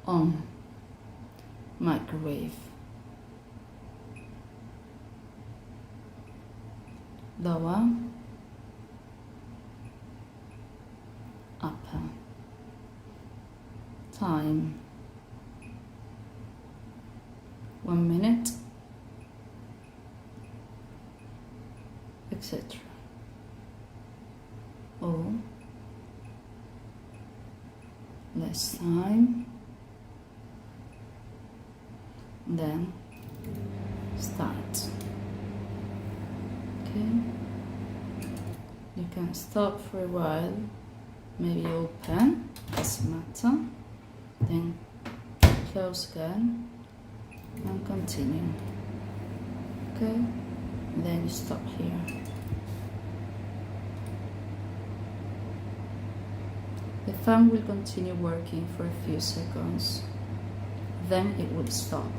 on, microwave, lower, upper, time 1 minute, etc. Or less time, then start. Okay, you can stop for a while, maybe open, doesn't matter, then close again and continue. Okay, and then you stop here. The fan will continue working for a few seconds, then it will stop.